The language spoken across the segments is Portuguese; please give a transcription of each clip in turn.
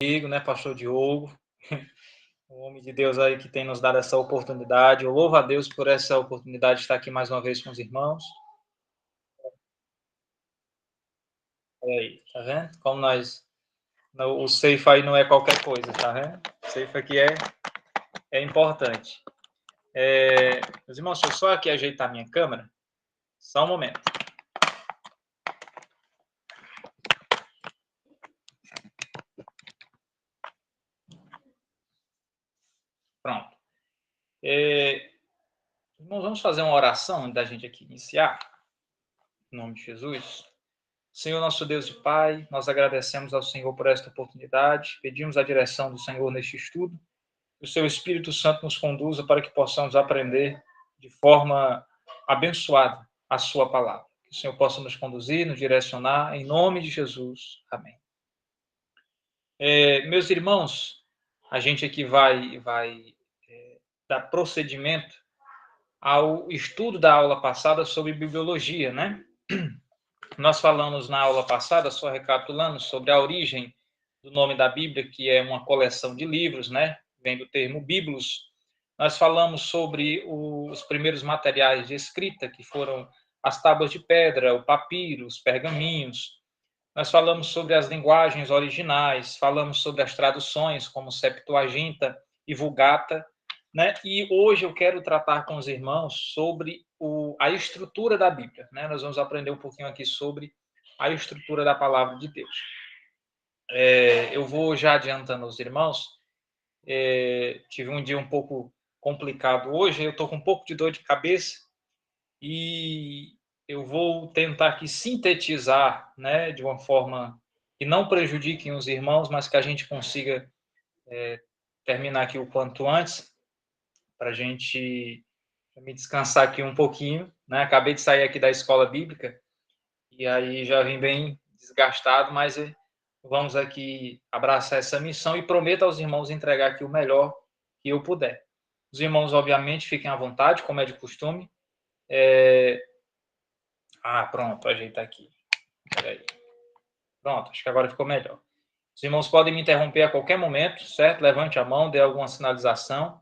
Amigo, né, pastor Diogo, o homem de Deus aí que tem nos dado essa oportunidade. Eu louvo a Deus por essa oportunidade de estar aqui mais uma vez com os irmãos. Aí, tá vendo? Como o safe aí não é qualquer coisa, tá vendo? O safe aqui é importante. Meus irmãos, deixa eu só aqui ajeitar minha câmera. Só um momento. Pronto. Irmãos, vamos fazer uma oração antes da gente aqui iniciar. Em nome de Jesus. Senhor, nosso Deus e Pai, nós agradecemos ao Senhor por esta oportunidade, pedimos a direção do Senhor neste estudo, que o seu Espírito Santo nos conduza para que possamos aprender de forma abençoada a sua palavra. Que o Senhor possa nos conduzir, nos direcionar, em nome de Jesus. Amém. Meus irmãos, a gente aqui vai dar procedimento ao estudo da aula passada sobre bibliologia, né? Nós falamos na aula passada, só recapitulando, sobre a origem do nome da Bíblia, que é uma coleção de livros, né? Vem do termo biblos. Nós falamos sobre os primeiros materiais de escrita, que foram as tábuas de pedra, o papiro, os pergaminhos. Nós falamos sobre as linguagens originais, falamos sobre as traduções, como Septuaginta e Vulgata, né? E hoje eu quero tratar com os irmãos sobre a estrutura da Bíblia, né? Nós vamos aprender um pouquinho aqui sobre a estrutura da palavra de Deus. Eu vou já adiantando aos irmãos, tive um dia um pouco complicado hoje, eu estou com um pouco de dor de cabeça e eu vou tentar aqui sintetizar, né, de uma forma que não prejudiquem os irmãos, mas que a gente consiga terminar aqui o quanto antes, para a gente me descansar aqui um pouquinho, né? Acabei de sair aqui da escola bíblica e aí já vim bem desgastado, mas vamos aqui abraçar essa missão e prometo aos irmãos entregar aqui o melhor que eu puder. Os irmãos, obviamente, fiquem à vontade, como é de costume. Pronto, ajeitar aqui. Peraí. Pronto, acho que agora ficou melhor. Os irmãos podem me interromper a qualquer momento, certo? Levante a mão, dê alguma sinalização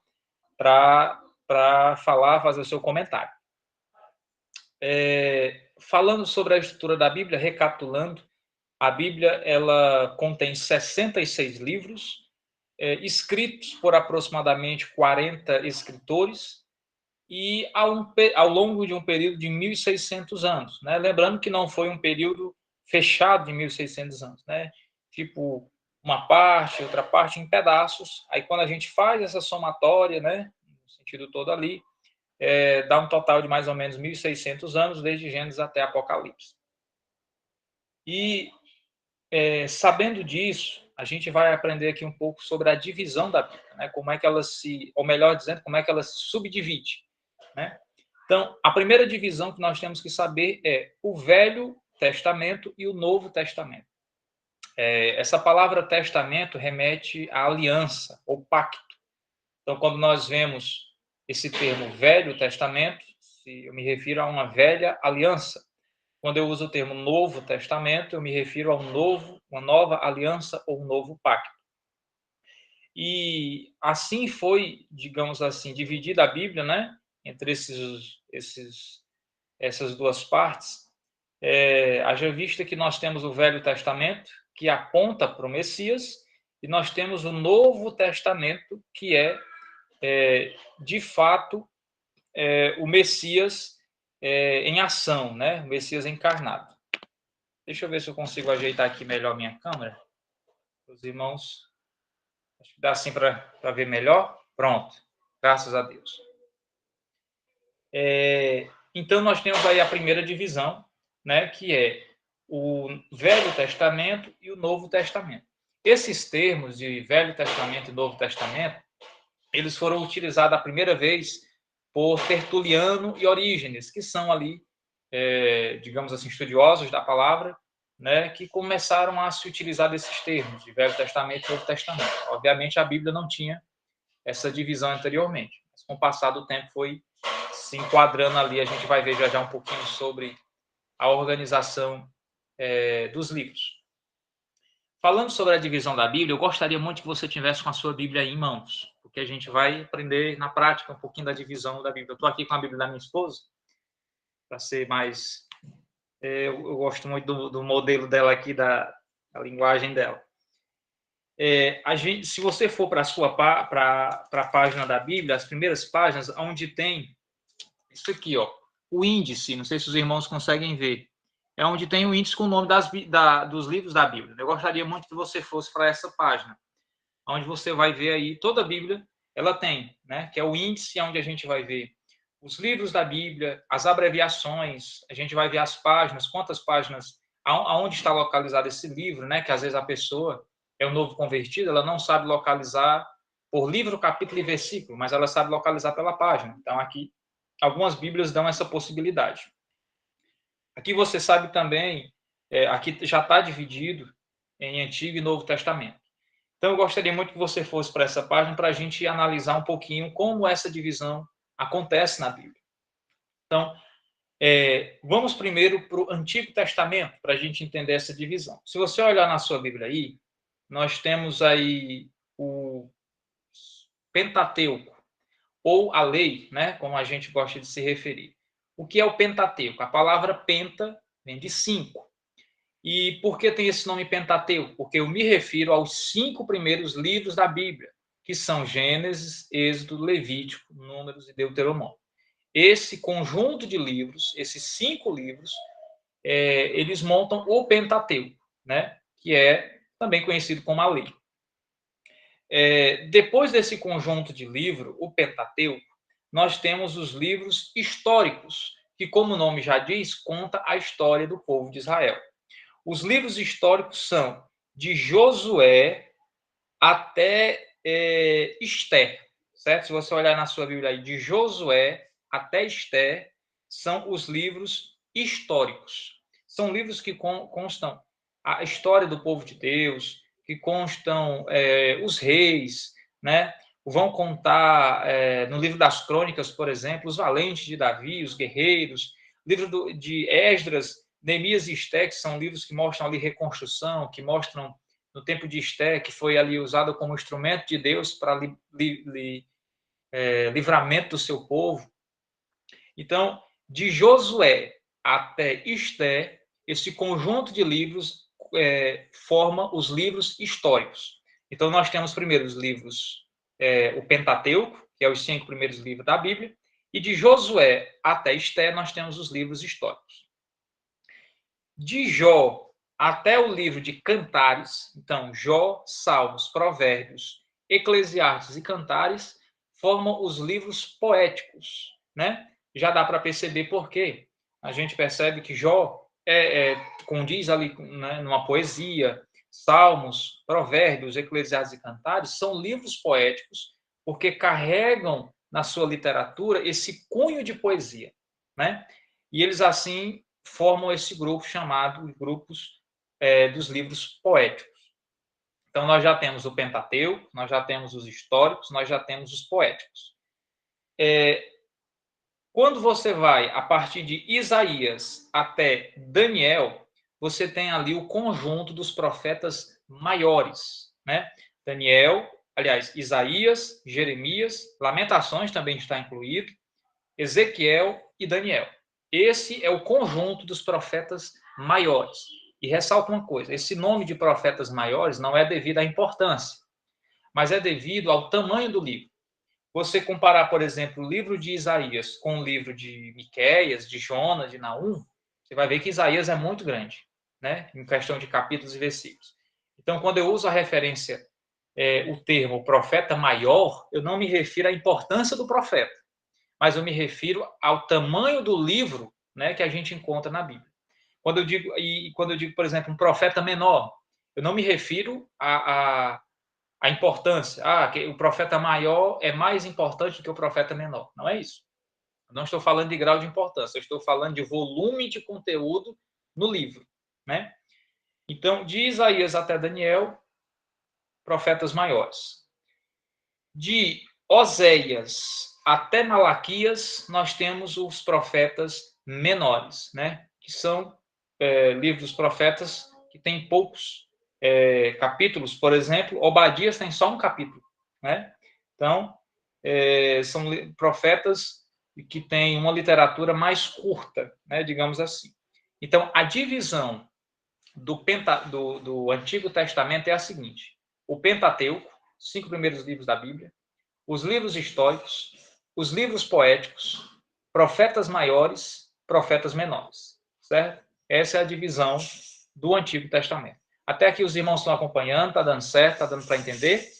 para falar, fazer o seu comentário. Falando sobre a estrutura da Bíblia, recapitulando, a Bíblia ela contém 66 livros, escritos por aproximadamente 40 escritores, e ao longo de um período de 1.600 anos. Né? Lembrando que não foi um período fechado de 1.600 anos. Né? Tipo, uma parte, outra parte em pedaços. Aí quando a gente faz essa somatória, né, no sentido todo ali, dá um total de mais ou menos 1.600 anos, desde Gênesis até Apocalipse. E sabendo disso, a gente vai aprender aqui um pouco sobre a divisão da Bíblia, né? Como é que ela ou melhor dizendo, como é que ela se subdivide, né? Então, a primeira divisão que nós temos que saber é o Velho Testamento e o Novo Testamento. Essa palavra testamento remete à aliança, ou pacto. Então, quando nós vemos esse termo Velho Testamento, eu me refiro a uma velha aliança. Quando eu uso o termo Novo Testamento, eu me refiro a uma nova aliança ou um novo pacto. E assim foi, digamos assim, dividida a Bíblia, né, entre essas duas partes. Haja vista que nós temos o Velho Testamento, que aponta para o Messias, e nós temos o Novo Testamento, que de fato, o Messias em ação, né, o Messias encarnado. Deixa eu ver se eu consigo ajeitar aqui melhor minha câmera. Os irmãos, acho que dá assim para ver melhor. Pronto, graças a Deus. Então, nós temos aí a primeira divisão, né, que é o Velho Testamento e o Novo Testamento. Esses termos de Velho Testamento e Novo Testamento, eles foram utilizados a primeira vez por Tertuliano e Orígenes, que são ali, digamos assim, estudiosos da palavra, né, que começaram a se utilizar desses termos, de Velho Testamento e Novo Testamento. Obviamente, a Bíblia não tinha essa divisão anteriormente, mas com o passar do tempo foi se enquadrando ali. A gente vai ver já um pouquinho sobre a organização dos livros. falando sobre a divisão da Bíblia, eu gostaria muito que você tivesse com a sua Bíblia aí em mãos, porque a gente vai aprender na prática um pouquinho da divisão da Bíblia. Eu estou aqui com a Bíblia da minha esposa, para ser mais... eu gosto muito do modelo dela aqui, da linguagem dela. Se você for para a página da Bíblia, as primeiras páginas, onde tem isso aqui, ó, o índice, não sei se os irmãos conseguem ver, é onde tem o índice com o nome dos livros da Bíblia. Eu gostaria muito que você fosse para essa página, onde você vai ver aí toda a Bíblia, ela tem, né, que é o índice onde a gente vai ver os livros da Bíblia, as abreviações, a gente vai ver as páginas, quantas páginas, aonde está localizado esse livro, né, que às vezes a pessoa é um novo convertido, ela não sabe localizar por livro, capítulo e versículo, mas ela sabe localizar pela página. Então, aqui, algumas Bíblias dão essa possibilidade. Aqui você sabe também, aqui já está dividido em Antigo e Novo Testamento. Então, eu gostaria muito que você fosse para essa página para a gente analisar um pouquinho como essa divisão acontece na Bíblia. Então, vamos primeiro para o Antigo Testamento, para a gente entender essa divisão. Se você olhar na sua Bíblia aí, nós temos aí o Pentateuco, ou a lei, né, como a gente gosta de se referir. O que é o Pentateuco? A palavra penta vem de 5. E por que tem esse nome Pentateuco? Porque eu me refiro aos 5 primeiros livros da Bíblia, que são Gênesis, Êxodo, Levítico, Números e Deuteronômio. Esse conjunto de livros, esses 5 livros, eles montam o Pentateuco, né? Que é também conhecido como a lei. Depois desse conjunto de livros, o Pentateuco, nós temos os livros históricos, que, como o nome já diz, conta a história do povo de Israel. Os livros históricos são de Josué até Esté, certo? Se você olhar na sua Bíblia aí, de Josué até Esté, são os livros históricos. São livros que constam a história do povo de Deus, que constam os reis, né? Vão contar, no livro das Crônicas, por exemplo, os valentes de Davi, os guerreiros, livro de Esdras, Neemias e Esté, que são livros que mostram ali reconstrução, que mostram no tempo de Esté, que foi ali usado como instrumento de Deus para livramento do seu povo. Então, de Josué até Esté, esse conjunto de livros forma os livros históricos. Então, nós temos primeiro os livros, o Pentateuco, que é os 5 primeiros livros da Bíblia, e de Josué até Esté, nós temos os livros históricos. De Jó até o livro de Cantares, então Jó, Salmos, Provérbios, Eclesiastes e Cantares formam os livros poéticos, né? Já dá para perceber por quê. A gente percebe que Jó condiz ali, né, numa poesia, Salmos, Provérbios, Eclesiastes e Cantares são livros poéticos porque carregam na sua literatura esse cunho de poesia, né? E eles assim formam esse grupo chamado grupos dos livros poéticos. Então, nós já temos o Pentateuco, nós já temos os históricos, nós já temos os poéticos. Quando você vai a partir de Isaías até Daniel, você tem ali o conjunto dos profetas maiores, né? Daniel, aliás, Isaías, Jeremias, Lamentações também está incluído, Ezequiel e Daniel. Esse é o conjunto dos profetas maiores. E ressalto uma coisa, esse nome de profetas maiores não é devido à importância, mas é devido ao tamanho do livro. Você comparar, por exemplo, o livro de Isaías com o livro de Miqueias, de Jonas, de Naum, você vai ver que Isaías é muito grande, né? Em questão de capítulos e versículos. Então, quando eu uso a referência, o termo profeta maior, eu não me refiro à importância do profeta, mas eu me refiro ao tamanho do livro, né, que a gente encontra na Bíblia. Quando eu digo, por exemplo, um profeta menor, eu não me refiro à importância. Que o profeta maior é mais importante do que o profeta menor. Não é isso. Eu não estou falando de grau de importância, eu estou falando de volume de conteúdo no livro, né? Então, de Isaías até Daniel, profetas maiores. De Oséias até Malaquias, nós temos os profetas menores, né? Que são livros dos profetas que têm poucos capítulos, por exemplo, Obadias tem só um capítulo, né? Então, são profetas que têm uma literatura mais curta, né, digamos assim. Então, a divisão do Antigo Testamento é a seguinte: o Pentateuco, 5 primeiros livros da Bíblia, os livros históricos, os livros poéticos, profetas maiores, profetas menores, certo? Essa é a divisão do Antigo Testamento. Até aqui os irmãos estão acompanhando, está dando certo, está dando para entender?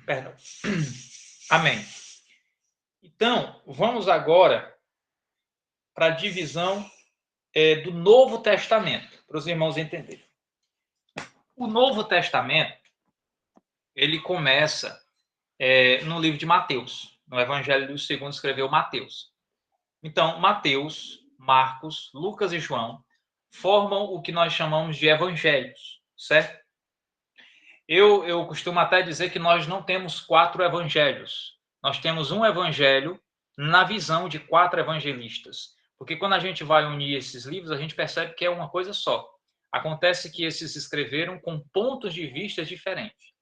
Perdão. Amém. Então, vamos agora para a divisão do Novo Testamento, para os irmãos entenderem. O Novo Testamento, ele começa no livro de Mateus, no Evangelho segundo escreveu Mateus. Então, Mateus, Marcos, Lucas e João formam o que nós chamamos de evangelhos, certo? Eu costumo até dizer que nós não temos 4 evangelhos. Nós temos um evangelho na visão de 4 evangelistas. Porque quando a gente vai unir esses livros, a gente percebe que é uma coisa só. Acontece que esses escreveram com pontos de vista diferentes.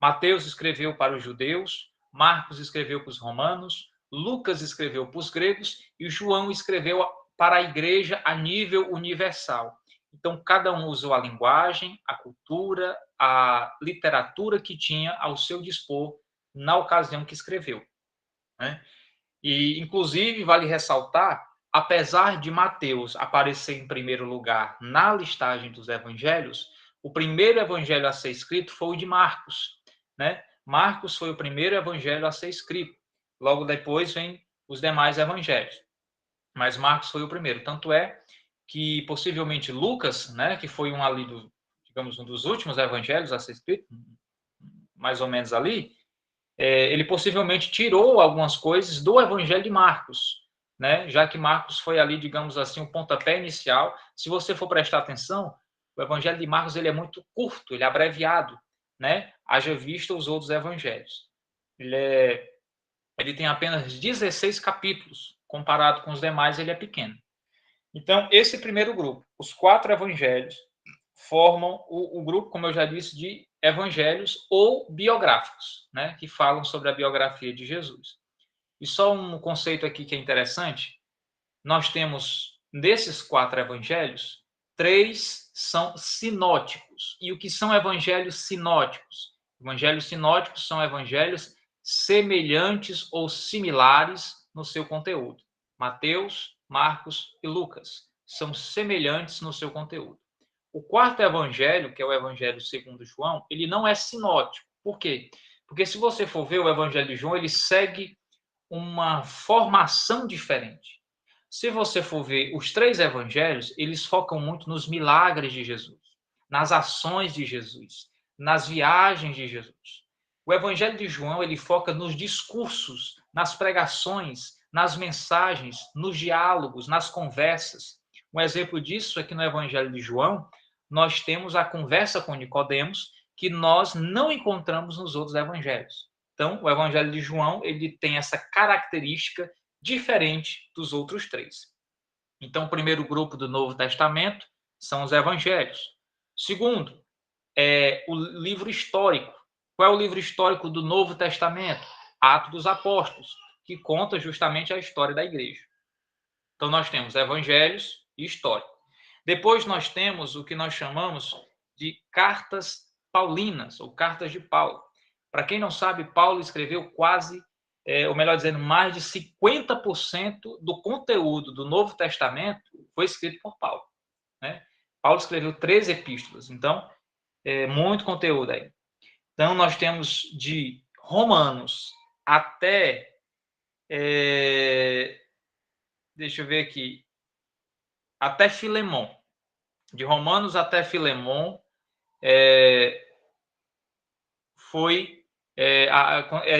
Mateus escreveu para os judeus, Marcos escreveu para os romanos, Lucas escreveu para os gregos e João escreveu para a igreja a nível universal. Então, cada um usou a linguagem, a cultura, a literatura que tinha ao seu dispor na ocasião que escreveu, né? E, inclusive, vale ressaltar, apesar de Mateus aparecer em primeiro lugar na listagem dos evangelhos, o primeiro evangelho a ser escrito foi o de Marcos, né? Marcos foi o primeiro evangelho a ser escrito. Logo depois vem os demais evangelhos. Mas Marcos foi o primeiro. Tanto é que possivelmente Lucas, né, que foi digamos, um dos últimos evangelhos a ser escrito, mais ou menos ali, ele possivelmente tirou algumas coisas do Evangelho de Marcos, né? Já que Marcos foi ali, digamos assim, o pontapé inicial. Se você for prestar atenção, o Evangelho de Marcos ele é muito curto, ele é abreviado, né? Haja visto os outros evangelhos. Ele tem apenas 16 capítulos, comparado com os demais, ele é pequeno. Então, esse primeiro grupo, os 4 evangelhos, formam o grupo, como eu já disse, de evangelhos ou biográficos, né, que falam sobre a biografia de Jesus. E só um conceito aqui que é interessante, nós temos, desses 4 evangelhos, 3 são sinóticos. E o que são evangelhos sinóticos? Evangelhos sinóticos são evangelhos semelhantes ou similares no seu conteúdo. Mateus, Marcos e Lucas são semelhantes no seu conteúdo. O quarto evangelho, que é o evangelho segundo João, ele não é sinótico. Por quê? Porque se você for ver o evangelho de João, ele segue uma formação diferente. Se você for ver os 3 evangelhos, eles focam muito nos milagres de Jesus, nas ações de Jesus, nas viagens de Jesus. O evangelho de João, ele foca nos discursos, nas pregações, nas mensagens, nos diálogos, nas conversas. Um exemplo disso é que no evangelho de João, nós temos a conversa com Nicodemos, que nós não encontramos nos outros evangelhos. Então, o Evangelho de João ele tem essa característica diferente dos outros 3. Então, o primeiro grupo do Novo Testamento são os Evangelhos. Segundo, é o livro histórico. Qual é o livro histórico do Novo Testamento? Atos dos Apóstolos, que conta justamente a história da igreja. Então, nós temos Evangelhos e História. Depois, nós temos o que nós chamamos de cartas paulinas, ou cartas de Paulo. Para quem não sabe, Paulo escreveu quase, ou melhor dizendo, mais de 50% do conteúdo do Novo Testamento foi escrito por Paulo, né? Paulo escreveu 13 epístolas, então, muito conteúdo aí. Então, nós temos de Romanos até, deixa eu ver aqui, até Filemon. De Romanos até Filemon,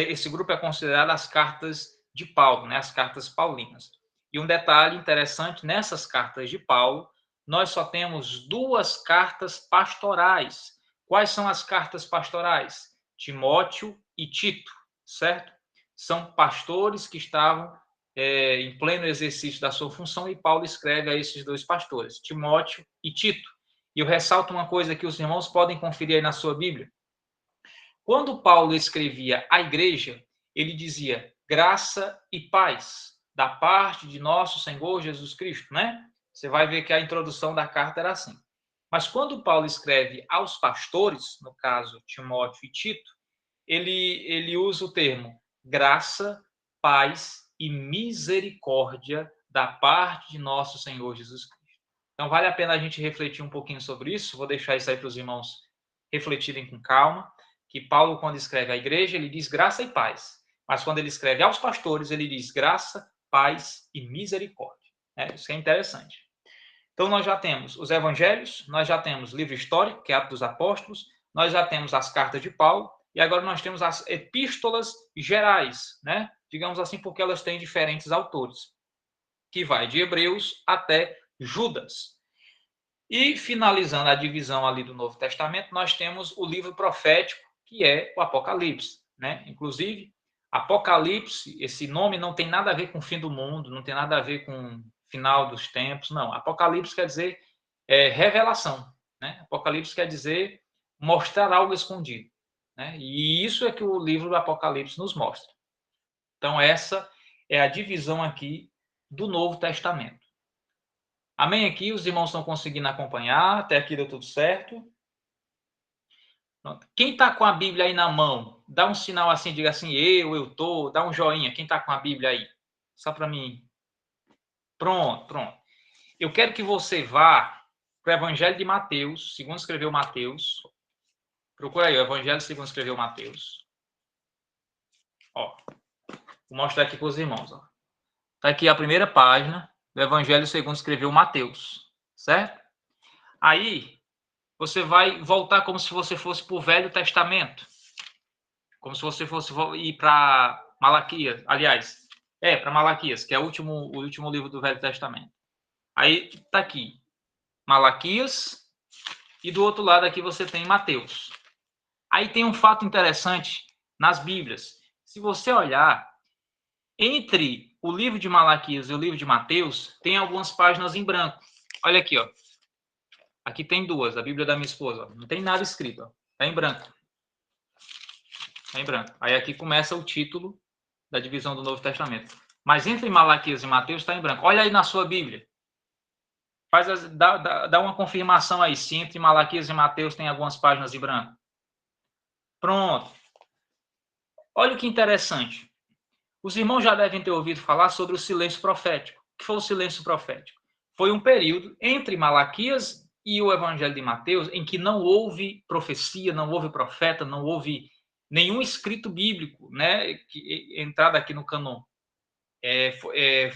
esse grupo é considerado as cartas de Paulo, né, as cartas paulinas. E um detalhe interessante, nessas cartas de Paulo, nós só temos 2 cartas pastorais. Quais são as cartas pastorais? Timóteo e Tito, certo? São pastores que estavam em pleno exercício da sua função e Paulo escreve a esses 2 pastores, Timóteo e Tito. E eu ressalto uma coisa que os irmãos podem conferir aí na sua Bíblia. Quando Paulo escrevia à igreja, ele dizia graça e paz da parte de nosso Senhor Jesus Cristo, né? Você vai ver que a introdução da carta era assim. Mas quando Paulo escreve aos pastores, no caso Timóteo e Tito, ele usa o termo graça, paz e misericórdia da parte de nosso Senhor Jesus Cristo. Então vale a pena a gente refletir um pouquinho sobre isso. Vou deixar isso aí para os irmãos refletirem com calma. Que Paulo, quando escreve à igreja, ele diz graça e paz. Mas quando ele escreve aos pastores, ele diz graça, paz e misericórdia. Isso é interessante. Então, nós já temos os evangelhos, nós já temos o livro histórico, que é Atos dos Apóstolos, nós já temos as cartas de Paulo, e agora nós temos as epístolas gerais, né? Digamos assim, porque elas têm diferentes autores, que vai de Hebreus até Judas. E, finalizando a divisão ali do Novo Testamento, nós temos o livro profético, que é o Apocalipse, né? Inclusive, Apocalipse, esse nome não tem nada a ver com o fim do mundo, não tem nada a ver com o final dos tempos, não. Apocalipse quer dizer revelação, né? Apocalipse quer dizer mostrar algo escondido, né? E isso é que o livro do Apocalipse nos mostra. Então, essa é a divisão aqui do Novo Testamento. Amém aqui? Os irmãos estão conseguindo acompanhar? Até aqui deu tudo certo? Quem está com a Bíblia aí na mão, dá um sinal assim, diga assim, eu tô, dá um joinha. Quem está com a Bíblia aí? Só para mim. Pronto. Eu quero que você vá para o Evangelho de Mateus, segundo escreveu Mateus. Procura aí, o Evangelho segundo escreveu Mateus. Ó, vou mostrar aqui para os irmãos. Está aqui a primeira página do Evangelho segundo escreveu Mateus, certo? Aí, você vai voltar como se você fosse para o Velho Testamento. Como se você fosse ir para Malaquias. Aliás, para Malaquias, que é o último livro do Velho Testamento. Aí está aqui Malaquias e do outro lado aqui você tem Mateus. Aí tem um fato interessante nas Bíblias. Se você olhar, entre o livro de Malaquias e o livro de Mateus, tem algumas páginas em branco. Olha aqui, ó. Aqui tem duas, a Bíblia da minha esposa. Ó. Não tem nada escrito, ó. Tá em branco. Tá em branco. Aí aqui começa o título da divisão do Novo Testamento. Mas entre Malaquias e Mateus está em branco. Olha aí na sua Bíblia. Dá uma confirmação aí, se entre Malaquias e Mateus tem algumas páginas em branco. Pronto. Olha que interessante. Os irmãos já devem ter ouvido falar sobre o silêncio profético. O que foi o silêncio profético? Foi um período entre Malaquias e o Evangelho de Mateus em que não houve profecia, não houve profeta, não houve nenhum escrito bíblico, né, entrado aqui no cânon.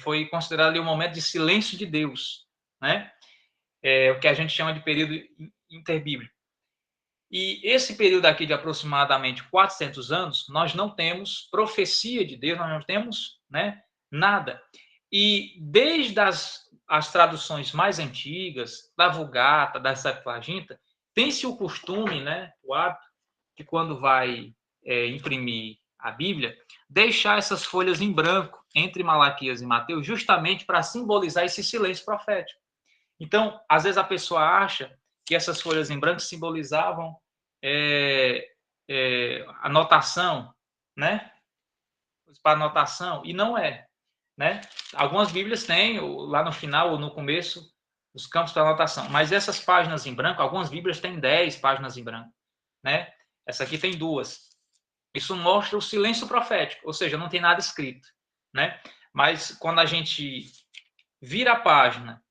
Foi considerado ali um momento de silêncio de Deus, né? O que a gente chama de período interbíblico. E esse período aqui de aproximadamente 400 anos, nós não temos profecia de Deus, nós não temos, né, nada. E desde as traduções mais antigas, da Vulgata, da Septuaginta, tem-se o costume, né, o hábito, que quando vai imprimir a Bíblia, deixar essas folhas em branco entre Malaquias e Mateus, justamente para simbolizar esse silêncio profético. Então, às vezes a pessoa acha que essas folhas em branco simbolizavam anotação, né? Para anotação, e não é, né? Algumas Bíblias têm, lá no final ou no começo, os campos para anotação, mas essas páginas em branco, algumas Bíblias têm 10 páginas em branco, né? Essa aqui tem 2. Isso mostra o silêncio profético, ou seja, não tem nada escrito, né? Mas quando a gente vira a página,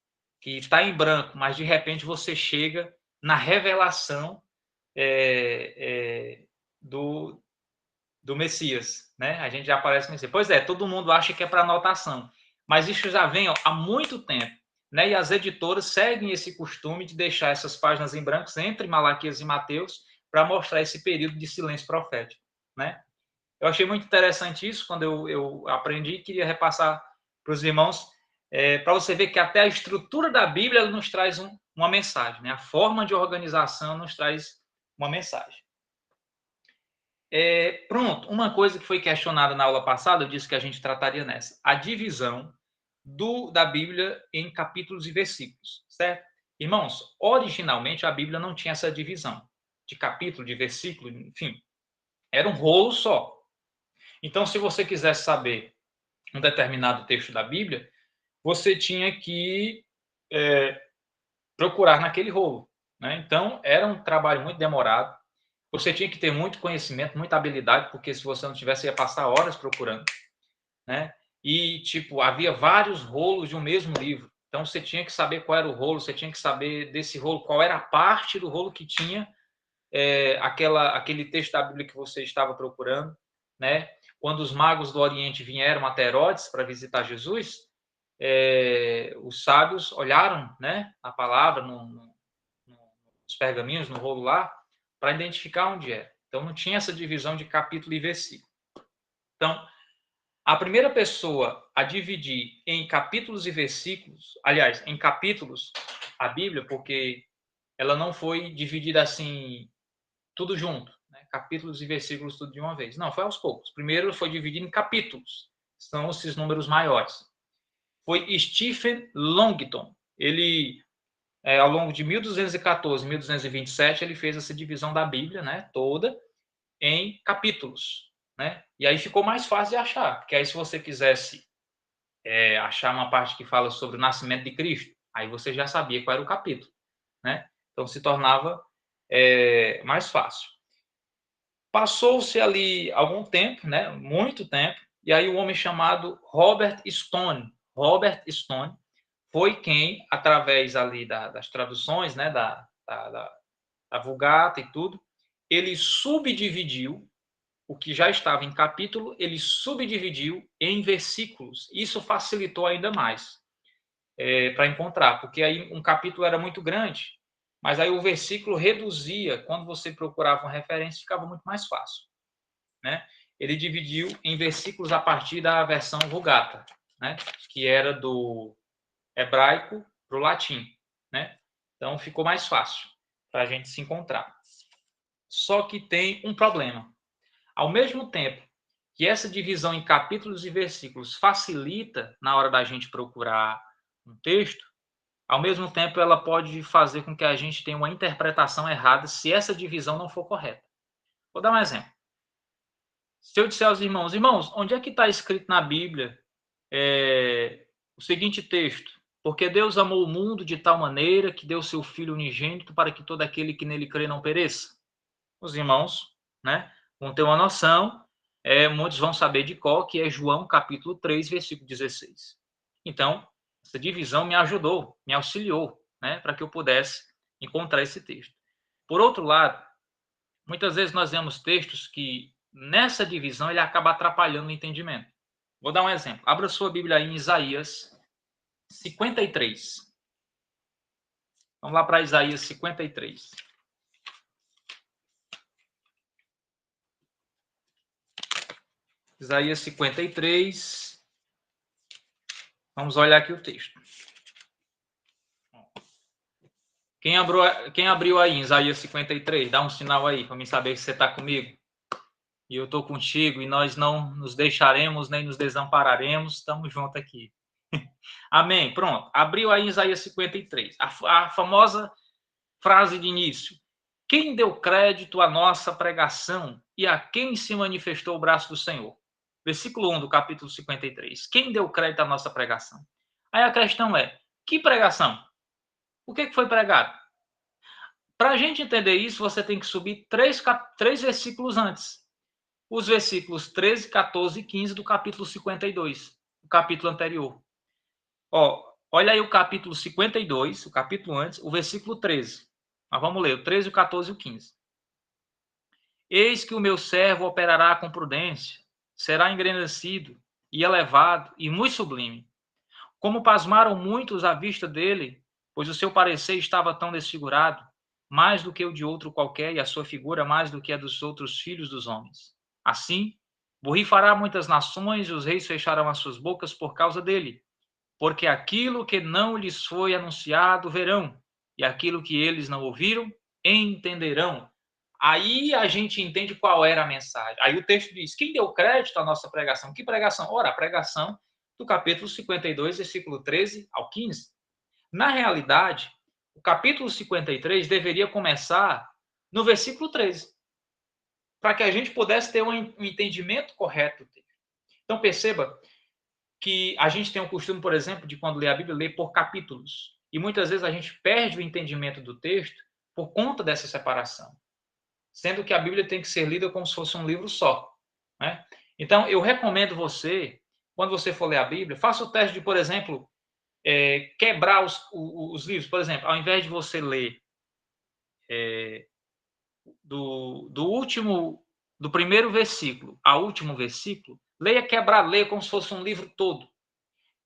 que está em branco, mas de repente você chega na revelação do Messias, né? A gente já aparece no Messias. Pois é, todo mundo acha que é para anotação, mas isso já vem há muito tempo, né? E as editoras seguem esse costume de deixar essas páginas em branco entre Malaquias e Mateus para mostrar esse período de silêncio profético, né? Eu achei muito interessante isso quando eu aprendi e queria repassar para os irmãos, para você ver que até a estrutura da Bíblia nos traz uma mensagem, né? A forma de organização nos traz uma mensagem. Pronto, uma coisa que foi questionada na aula passada, eu disse que a gente trataria nessa, a divisão da Bíblia em capítulos e versículos, certo? Irmãos, originalmente a Bíblia não tinha essa divisão de capítulo, de versículo, enfim. Era um rolo só. Então, se você quisesse saber um determinado texto da Bíblia, você tinha que procurar naquele rolo, né? Então, era um trabalho muito demorado. Você tinha que ter muito conhecimento, muita habilidade, porque se você não tivesse, ia passar horas procurando, né? E, tipo, havia vários rolos de um mesmo livro. Então, você tinha que saber qual era o rolo, você tinha que saber desse rolo, qual era a parte do rolo que tinha aquele texto da Bíblia que você estava procurando, né? Quando os magos do Oriente vieram até Herodes para visitar Jesus, os sábios olharam, né, a palavra nos pergaminhos, no rolo lá, para identificar onde é. Então, não tinha essa divisão de capítulo e versículo. Então, a primeira pessoa a dividir em capítulos e versículos, aliás, em capítulos, a Bíblia, porque ela não foi dividida assim, tudo junto, né? Capítulos e versículos tudo de uma vez. Não, foi aos poucos. Primeiro foi dividido em capítulos, são esses números maiores. Foi Stephen Longton. Ele, ao longo de 1214 e 1227, ele fez essa divisão da Bíblia, né, toda, em capítulos, né? E aí ficou mais fácil de achar, porque aí se você quisesse achar uma parte que fala sobre o nascimento de Cristo, aí você já sabia qual era o capítulo, né? Então se tornava mais fácil. Passou-se ali algum tempo, né? Muito tempo, e aí um homem chamado Robert Stone foi quem, através ali das traduções, né? Da Vulgata e tudo, ele subdividiu o que já estava em capítulo, ele subdividiu em versículos. Isso facilitou ainda mais para encontrar, porque aí um capítulo era muito grande, mas aí o versículo reduzia, quando você procurava uma referência, ficava muito mais fácil, né? Ele dividiu em versículos a partir da versão Vulgata, né? Que era do hebraico para o latim, né? Então ficou mais fácil para a gente se encontrar. Só que tem um problema. Ao mesmo tempo que essa divisão em capítulos e versículos facilita na hora da gente procurar um texto, ao mesmo tempo ela pode fazer com que a gente tenha uma interpretação errada se essa divisão não for correta. Vou dar um exemplo. Se eu disser aos irmãos, onde é que está escrito na Bíblia o seguinte texto? Porque Deus amou o mundo de tal maneira que deu seu Filho unigênito para que todo aquele que nele crê não pereça. Os irmãos, né, vão ter uma noção, muitos vão saber de qual, que é João capítulo 3, versículo 16. Então, essa divisão me ajudou, me auxiliou, né, para que eu pudesse encontrar esse texto. Por outro lado, muitas vezes nós vemos textos que, nessa divisão, ele acaba atrapalhando o entendimento. Vou dar um exemplo. Abra sua Bíblia aí em Isaías 53. Vamos lá para Isaías 53. Isaías 53. Vamos olhar aqui o texto. Quem abriu aí em Isaías 53? Dá um sinal aí para mim saber que você está comigo. E eu estou contigo e nós não nos deixaremos nem nos desampararemos. Estamos juntos aqui. Amém. Pronto. Abriu aí em Isaías 53. A famosa frase de início. Quem deu crédito à nossa pregação e a quem se manifestou o braço do Senhor? Versículo 1 do capítulo 53. Quem deu crédito à nossa pregação? Aí a questão é, que pregação? O que foi pregado? Para a gente entender isso, você tem que subir três versículos antes. Os versículos 13, 14 e 15 do capítulo 52, o capítulo anterior. Olha aí o capítulo 52, o capítulo antes, o versículo 13. Mas vamos ler o 13, o 14 e o 15. Eis que o meu servo operará com prudência, será engrandecido e elevado e muito sublime. Como pasmaram muitos à vista dele, pois o seu parecer estava tão desfigurado, mais do que o de outro qualquer, e a sua figura mais do que a dos outros filhos dos homens. Assim, borrifará muitas nações, e os reis fecharão as suas bocas por causa dele, porque aquilo que não lhes foi anunciado verão, e aquilo que eles não ouviram entenderão. Aí a gente entende qual era a mensagem. Aí o texto diz, quem deu crédito à nossa pregação? Que pregação? Ora, a pregação do capítulo 52, versículo 13 ao 15. Na realidade, O capítulo 53 deveria começar no versículo 13, para que a gente pudesse ter um entendimento correto do texto. Então, perceba que a gente tem o costume, por exemplo, de quando lê a Bíblia, ler por capítulos. E muitas vezes a gente perde o entendimento do texto por conta dessa separação, sendo que a Bíblia tem que ser lida como se fosse um livro só, né? Então, eu recomendo você, quando você for ler a Bíblia, faça o teste de, por exemplo, quebrar os livros. Por exemplo, ao invés de você ler do primeiro versículo ao último versículo, leia quebrar, leia como se fosse um livro todo.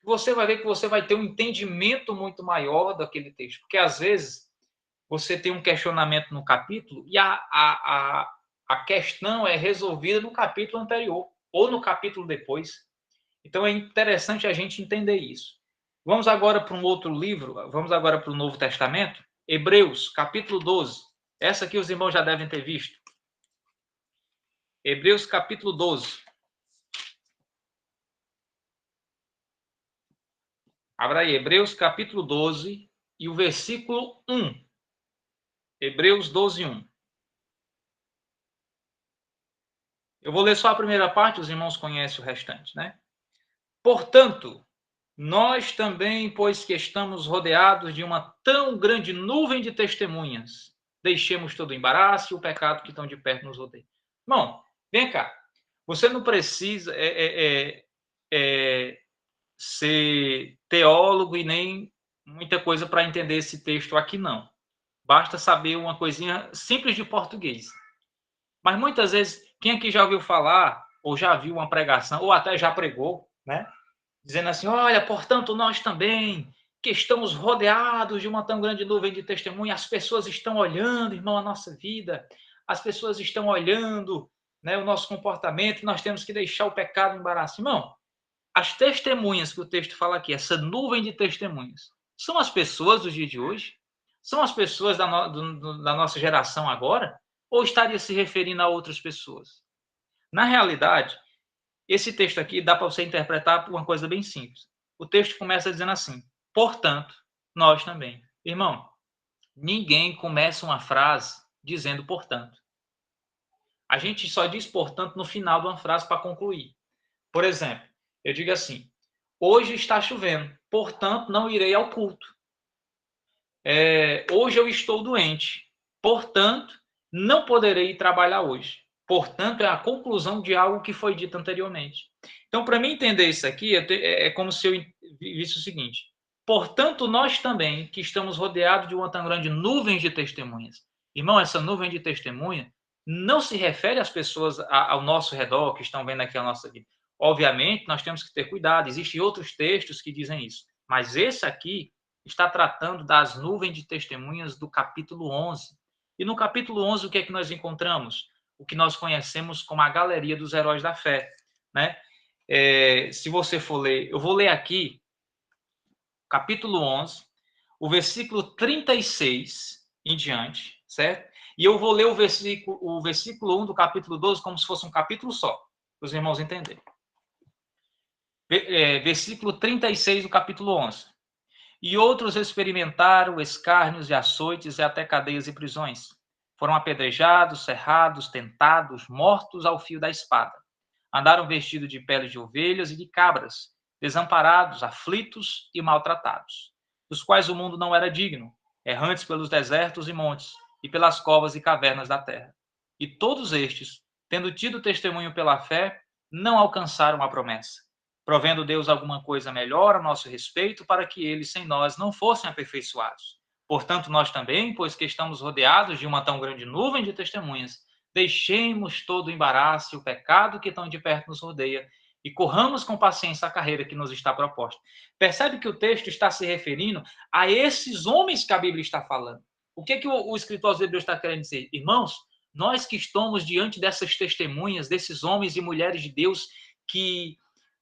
Você vai ver que você vai ter um entendimento muito maior daquele texto, porque às vezes você tem um questionamento no capítulo e a questão é resolvida no capítulo anterior ou no capítulo depois. Então é interessante a gente entender isso. Vamos agora para um outro livro, vamos agora para o Novo Testamento, Hebreus, capítulo 12. Essa aqui os irmãos já devem ter visto. Hebreus, capítulo 12. Abra aí, Hebreus, capítulo 12 e o versículo 1. Hebreus 12, 1. Eu vou ler só a primeira parte, os irmãos conhecem o restante, né? Portanto, nós também, pois que estamos rodeados de uma tão grande nuvem de testemunhas, deixemos todo o embaraço e o pecado que tão de perto nos rodeia. Irmão, vem cá. Você não precisa ser teólogo e nem muita coisa para entender esse texto aqui, não. Basta saber uma coisinha simples de português. Mas muitas vezes, quem aqui já ouviu falar, ou já viu uma pregação, ou até já pregou, né? Dizendo assim, olha, portanto, nós também, que estamos rodeados de uma tão grande nuvem de testemunha, as pessoas estão olhando, irmão, a nossa vida, as pessoas estão olhando, né, o nosso comportamento, nós temos que deixar o pecado embaraçar. Irmão, as testemunhas que o texto fala aqui, essa nuvem de testemunhas, são as pessoas do dia de hoje? São as pessoas da nossa geração agora? Ou estaria se referindo a outras pessoas? Na realidade, esse texto aqui dá para você interpretar por uma coisa bem simples. O texto começa dizendo assim: portanto, nós também. Irmão, ninguém começa uma frase dizendo portanto. A gente só diz portanto no final de uma frase para concluir. Por exemplo, eu digo assim: hoje está chovendo, portanto, não irei ao culto. Hoje eu estou doente, portanto, não poderei trabalhar hoje. Portanto, é a conclusão de algo que foi dito anteriormente. Então, para mim entender isso aqui, é como se eu visse o seguinte: portanto, nós também, que estamos rodeados de uma tão grande nuvem de testemunhas. Irmão, essa nuvem de testemunha não se refere às pessoas ao nosso redor, que estão vendo aqui a nossa vida. Obviamente, nós temos que ter cuidado, existem outros textos que dizem isso. Mas esse aqui está tratando das nuvens de testemunhas do capítulo 11. E no capítulo 11, o que é que nós encontramos? O que nós conhecemos como a galeria dos heróis da fé, né? Se você for ler, eu vou ler aqui, capítulo 11, o versículo 36 em diante, certo? E eu vou ler o versículo 1 do capítulo 12 como se fosse um capítulo só, para os irmãos entenderem. Versículo 36 do capítulo 11. E outros experimentaram escárnios e açoites e até cadeias e prisões. Foram apedrejados, cerrados, tentados, mortos ao fio da espada. Andaram vestidos de peles de ovelhas e de cabras, desamparados, aflitos e maltratados, dos quais o mundo não era digno, errantes pelos desertos e montes, e pelas covas e cavernas da terra. E todos estes, tendo tido testemunho pela fé, não alcançaram a promessa, provendo Deus alguma coisa melhor a nosso respeito, para que eles sem nós não fossem aperfeiçoados. Portanto, nós também, pois que estamos rodeados de uma tão grande nuvem de testemunhas, deixemos todo o embaraço e o pecado que tão de perto nos rodeia e corramos com paciência a carreira que nos está proposta. Percebe que o texto está se referindo a esses homens que a Bíblia está falando. O que é que o escritor aos Hebreus está querendo dizer? Irmãos, nós que estamos diante dessas testemunhas, desses homens e mulheres de Deus que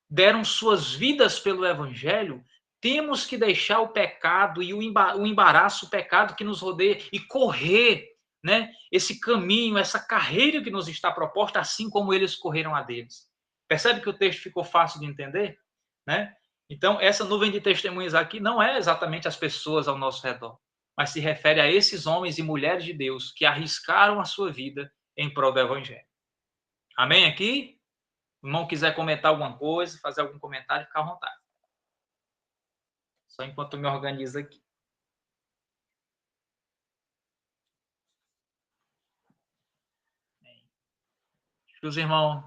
deram suas vidas pelo Evangelho, temos que deixar o pecado e o embaraço, o pecado que nos rodeia e correr, né, esse caminho, essa carreira que nos está proposta, assim como eles correram a deles. Percebe que o texto ficou fácil de entender? Né? Então, essa nuvem de testemunhas aqui não é exatamente as pessoas ao nosso redor. mas se refere a esses homens e mulheres de Deus que arriscaram a sua vida em prol do Evangelho. Amém aqui? Se o irmão quiser comentar alguma coisa, fazer algum comentário, fica à vontade. Só enquanto eu me organizo aqui. Os irmãos,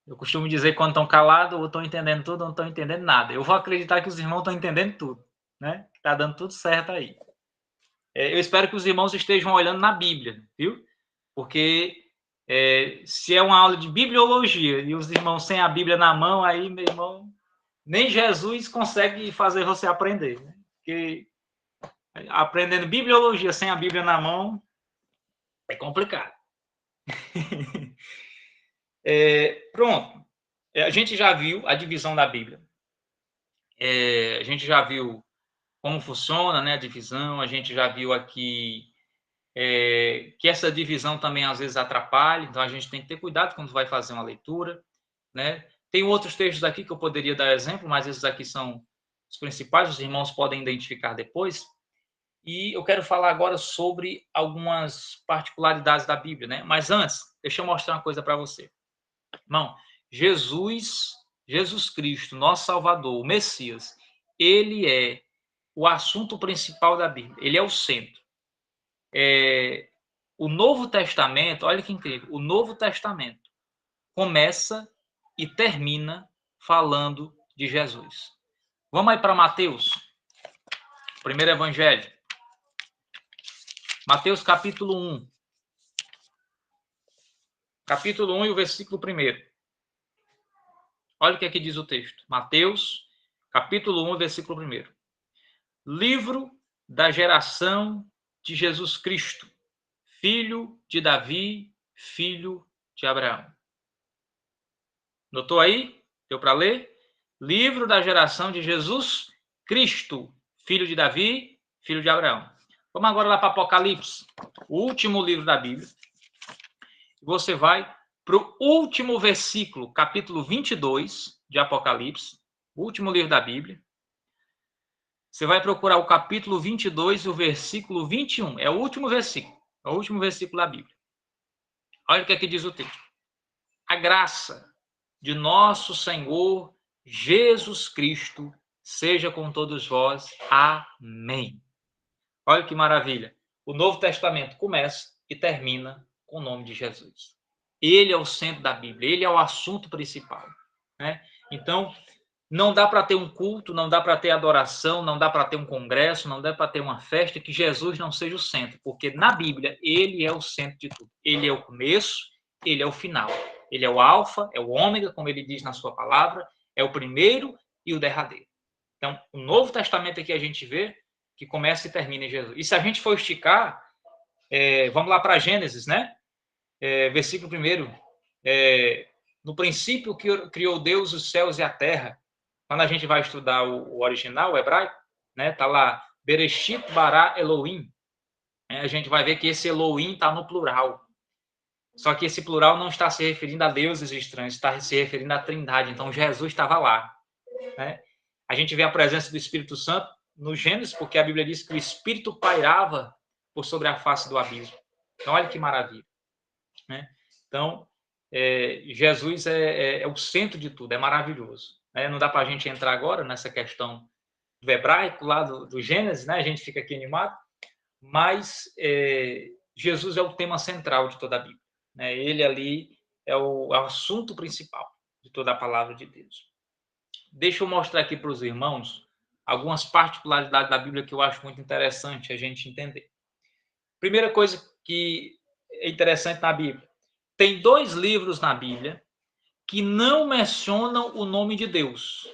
eu costumo dizer que quando estão calados, ou estão entendendo tudo, ou não estão entendendo nada. Eu vou acreditar que os irmãos estão entendendo tudo, né? Está dando tudo certo aí. Eu espero que os irmãos estejam olhando na Bíblia, viu? Porque se é uma aula de bibliologia e os irmãos sem a Bíblia na mão, aí, meu irmão, nem Jesus consegue fazer você aprender, né? Porque aprendendo bibliologia sem a Bíblia na mão é complicado. Pronto. A gente já viu a divisão da Bíblia. A gente já viu como funciona, né, a divisão. A gente já viu aqui que essa divisão também às vezes atrapalha. Então a gente tem que ter cuidado quando vai fazer uma leitura, né? Tem outros textos aqui que eu poderia dar exemplo, mas esses aqui são os principais. Os irmãos podem identificar depois. E eu quero falar agora sobre algumas particularidades da Bíblia, né? Mas antes, deixa eu mostrar uma coisa para você. Irmão, Jesus Cristo, nosso Salvador, o Messias, ele é o assunto principal da Bíblia. Ele é o centro. O Novo Testamento, olha que incrível, o Novo Testamento começa e termina falando de Jesus. Vamos aí para Mateus, primeiro evangelho. Mateus capítulo 1. Capítulo 1 e o versículo 1. Olha o que aqui diz o texto. Mateus, capítulo 1, versículo 1. Livro da geração de Jesus Cristo, filho de Davi, filho de Abraão. Notou aí? Deu para ler? Livro da geração de Jesus Cristo, filho de Davi, filho de Abraão. Vamos agora lá para Apocalipse, o último livro da Bíblia. Você vai para o último versículo, capítulo 22 de Apocalipse, o último livro da Bíblia. Você vai procurar o capítulo 22 e o versículo 21. É o último versículo. É o último versículo da Bíblia. Olha o que aqui diz o texto. A graça de nosso Senhor Jesus Cristo seja com todos vós. Amém. Olha que maravilha. O Novo Testamento começa e termina com o nome de Jesus. Ele é o centro da Bíblia. Ele é o assunto principal, né? Então, não dá para ter um culto, não dá para ter adoração, não dá para ter um congresso, não dá para ter uma festa que Jesus não seja o centro, porque na Bíblia ele é o centro de tudo. Ele é o começo, ele é o final. Ele é o alfa, é o ômega, como ele diz na sua palavra, é o primeiro e o derradeiro. Então, o Novo Testamento aqui a gente vê que começa e termina em Jesus. E se a gente for esticar, vamos lá para Gênesis, né? Versículo 1. No princípio criou Deus os céus e a terra. Quando a gente vai estudar o original, o hebraico, né, tá lá, Bereshit bara Elohim. A gente vai ver que esse Elohim está no plural. Só que esse plural não está se referindo a deuses estranhos, está se referindo à Trindade. Então, Jesus estava lá, né? A gente vê a presença do Espírito Santo no Gênesis, porque a Bíblia diz que o Espírito pairava por sobre a face do abismo. Então, olha que maravilha, né? Então, Jesus é o centro de tudo, é maravilhoso. Não dá para a gente entrar agora nessa questão do hebraico, lá do Gênesis, né? A gente fica aqui animado, mas Jesus é o tema central de toda a Bíblia, né? Ele ali é o assunto principal de toda a palavra de Deus. Deixa eu mostrar aqui para os irmãos algumas particularidades da Bíblia que eu acho muito interessante a gente entender. Primeira coisa que é interessante na Bíblia, tem 2 livros na Bíblia que não mencionam o nome de Deus,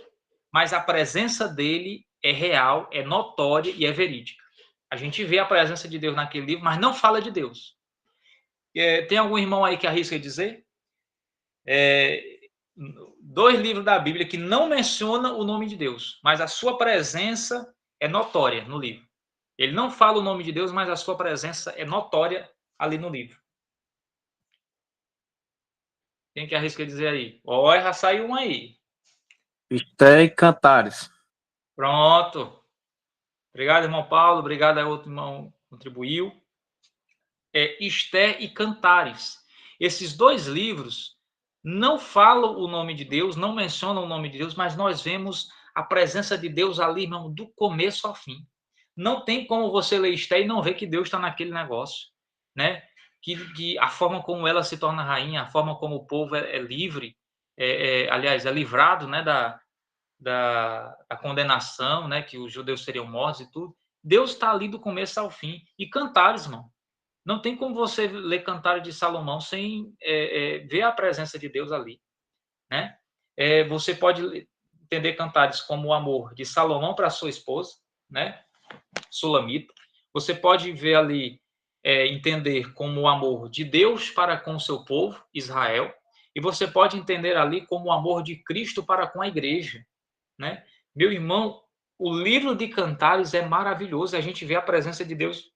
mas a presença dele é real, é notória e é verídica. A gente vê a presença de Deus naquele livro, mas não fala de Deus. Tem algum irmão aí que arrisca dizer? 2 livros da Bíblia que não mencionam o nome de Deus, mas a sua presença é notória no livro. Ele não fala o nome de Deus, mas a sua presença é notória ali no livro. Quem que arrisca dizer aí? Olha, já saiu um aí. Esté e Cantares. Pronto. Obrigado, irmão Paulo. Obrigado a outro irmão que contribuiu. Esther e Cantares. Esses dois livros não falam o nome de Deus, não mencionam o nome de Deus, mas nós vemos a presença de Deus ali, irmão, do começo ao fim. Não tem como você ler Esther e não ver que Deus está naquele negócio, né? Que a forma como ela se torna rainha, a forma como o povo é livre, aliás, é livrado, né, da condenação, né, que os judeus seriam mortos e tudo. Deus está ali do começo ao fim. E Cantares, irmão. Não tem como você ler Cantares de Salomão sem ver a presença de Deus ali, né? Você pode entender Cantares como o amor de Salomão para sua esposa, né? Sulamita. Você pode ver ali, entender como o amor de Deus para com o seu povo, Israel. E você pode entender ali como o amor de Cristo para com a igreja, né? Meu irmão, o livro de Cantares é maravilhoso. A gente vê a presença de Deus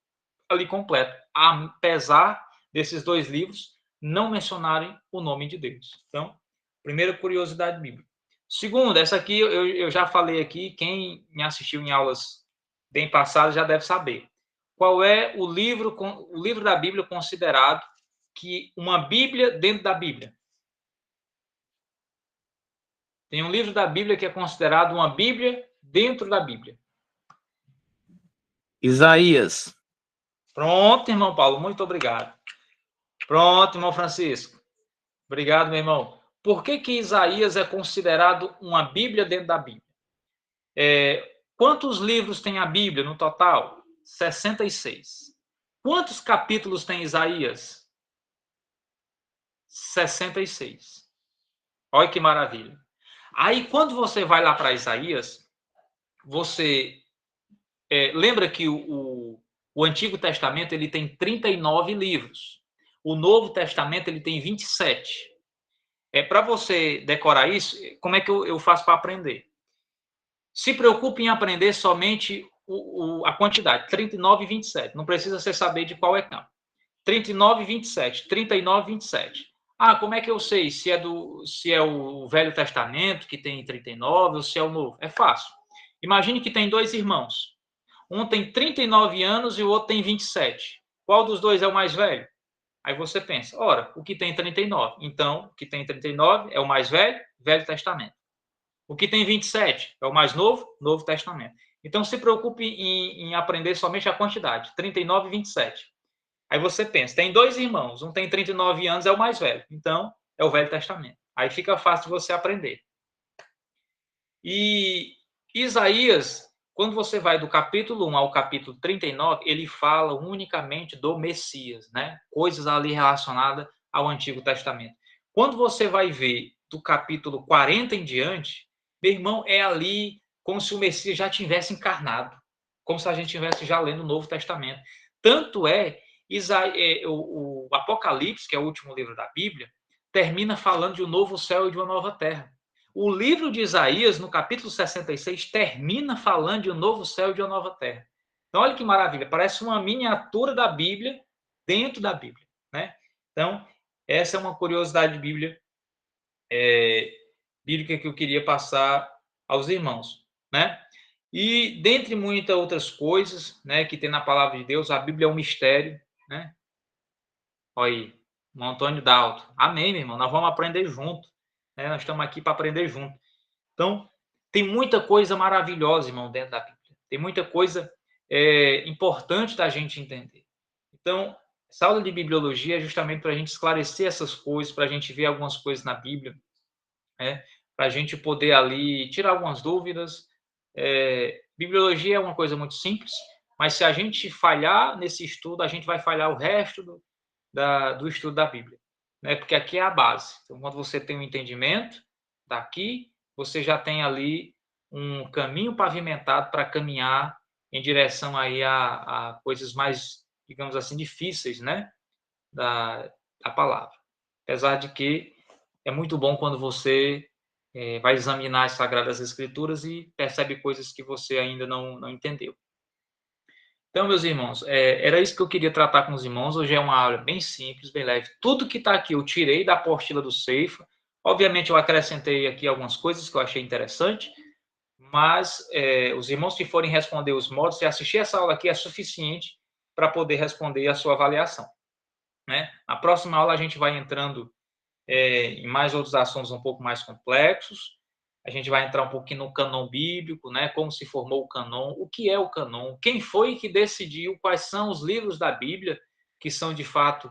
ali completo, apesar desses dois livros não mencionarem o nome de Deus. Então, primeira curiosidade bíblica. Segundo, essa aqui eu já falei aqui, quem me assistiu em aulas bem passadas já deve saber. Qual é o livro da Bíblia considerado que uma Bíblia dentro da Bíblia? Tem um livro da Bíblia que é considerado uma Bíblia dentro da Bíblia. Isaías. Pronto, irmão Paulo, muito obrigado. Pronto, irmão Francisco. Obrigado, meu irmão. Por que Isaías é considerado uma Bíblia dentro da Bíblia? Quantos livros tem a Bíblia no total? 66. Quantos capítulos tem Isaías? 66. Olha que maravilha. Aí, quando você vai lá para Isaías, você lembra que o Antigo Testamento ele tem 39 livros. O Novo Testamento ele tem 27. Para você decorar isso, como é que eu faço para aprender? Se preocupe em aprender somente a quantidade, 39 e 27. Não precisa você saber de qual é não. 39 e 27, 39 e 27. Como é que eu sei se é o Velho Testamento que tem 39 ou se é o Novo? É fácil. Imagine que tem dois irmãos. Um tem 39 anos e o outro tem 27. Qual dos dois é o mais velho? Aí você pensa, ora, o que tem 39. Então, o que tem 39 é o mais velho, Velho Testamento. O que tem 27 é o mais novo, Novo Testamento. Então, se preocupe em aprender somente a quantidade, 39 e 27. Aí você pensa, tem dois irmãos, um tem 39 anos, é o mais velho. Então, é o Velho Testamento. Aí fica fácil de você aprender. E Isaías, quando você vai do capítulo 1 ao capítulo 39, ele fala unicamente do Messias, né? Coisas ali relacionadas ao Antigo Testamento. Quando você vai ver do capítulo 40 em diante, meu irmão, é ali como se o Messias já tivesse encarnado, como se a gente estivesse já lendo o Novo Testamento. Tanto o Apocalipse, que é o último livro da Bíblia, termina falando de um novo céu e de uma nova terra. O livro de Isaías, no capítulo 66, termina falando de um novo céu e de uma nova terra. Então, olha que maravilha, parece uma miniatura da Bíblia dentro da Bíblia, né? Então, essa é uma curiosidade bíblica que eu queria passar aos irmãos, né? E, dentre muitas outras coisas, né, que tem na palavra de Deus, a Bíblia é um mistério, né? Olha aí, o Antônio Dalto. Amém, meu irmão, nós vamos aprender junto, né? Nós estamos aqui para aprender junto. Então, tem muita coisa maravilhosa, irmão, dentro da Bíblia. Tem muita coisa importante da gente entender. Então, essa aula de bibliologia é justamente para a gente esclarecer essas coisas, para a gente ver algumas coisas na Bíblia, né? Para a gente poder ali tirar algumas dúvidas. Bibliologia é uma coisa muito simples, mas se a gente falhar nesse estudo, a gente vai falhar o resto do estudo da Bíblia, né? Porque aqui é a base. Então, quando você tem um entendimento daqui, você já tem ali um caminho pavimentado para caminhar em direção aí a coisas mais, digamos assim, difíceis, né, da palavra. Apesar de que é muito bom quando você vai examinar as Sagradas Escrituras e percebe coisas que você ainda não entendeu. Então, meus irmãos, era isso que eu queria tratar com os irmãos. Hoje é uma aula bem simples, bem leve. Tudo que está aqui eu tirei da apostila do Ceifa. Obviamente, eu acrescentei aqui algumas coisas que eu achei interessante, mas os irmãos que forem responder os módulos, se assistir essa aula aqui é suficiente para poder responder a sua avaliação, né? Na próxima aula a gente vai entrando em mais outros assuntos um pouco mais complexos. A gente vai entrar um pouquinho no cânon bíblico, né? Como se formou o cânon, o que é o cânon, quem foi que decidiu quais são os livros da Bíblia que são de fato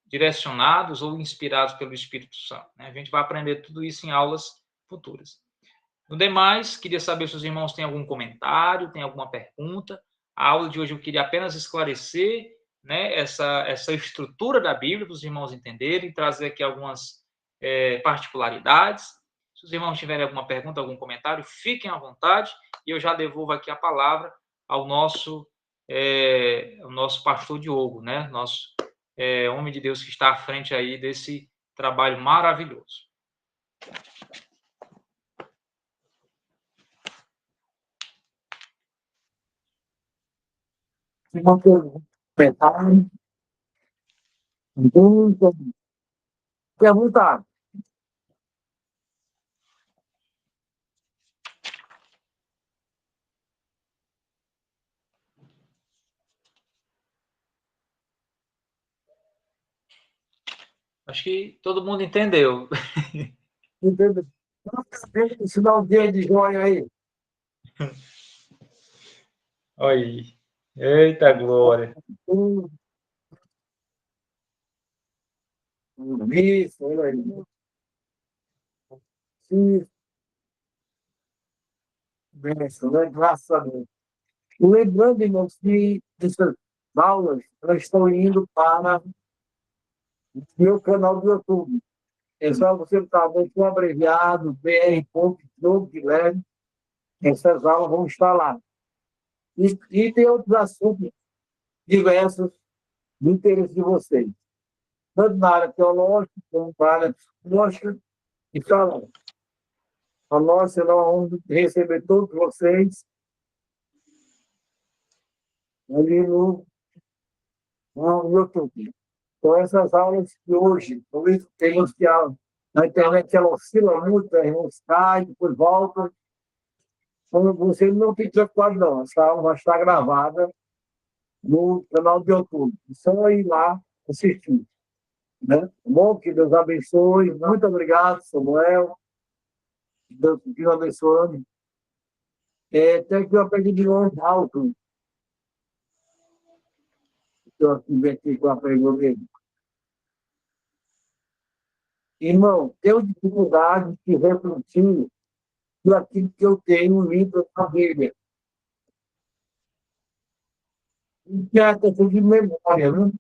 direcionados ou inspirados pelo Espírito Santo, né? A gente vai aprender tudo isso em aulas futuras. No demais, queria saber se os irmãos têm algum comentário, têm alguma pergunta. A aula de hoje eu queria apenas esclarecer, né, essa estrutura da Bíblia, para os irmãos entenderem, trazer aqui algumas particularidades. Se os irmãos tiverem alguma pergunta, algum comentário, fiquem à vontade e eu já devolvo aqui a palavra ao nosso pastor Diogo, né, nosso homem de Deus que está à frente aí desse trabalho maravilhoso. Uma comentário. Pergunta. Acho que todo mundo entendeu. Entendeu? Sinal um dia de joia aí. Olha aí. Eita glória. Isso, olha aí. Isso. Benção, né? Graças a Deus. Lembrando, irmãos, que essas aulas elas estão indo para o meu canal do YouTube. É só você estar com abreviado, BR.Jogo de Leve. Essas aulas vão estar lá. E tem outros assuntos diversos de interesse de vocês. Tanto na área teológica, como na área psicológica. Então, a nós será onde receber todos vocês ali no YouTube. Então, essas aulas de hoje, por isso tem uns que na internet ela oscila muito, uns caem, depois voltam. Então, você não tem que preocupar, não. Essa aula vai estar gravada no canal do YouTube. É só ir lá assistir. Né? Bom, que Deus abençoe. Muito obrigado, Samuel. Deus te abençoe. Tem que eu aprendi de longe alto. Eu inventei com a pergunta dele. Irmão, tenho dificuldade de refletir por aquilo que eu tenho lido na Bíblia. Que é a questão de memória, né?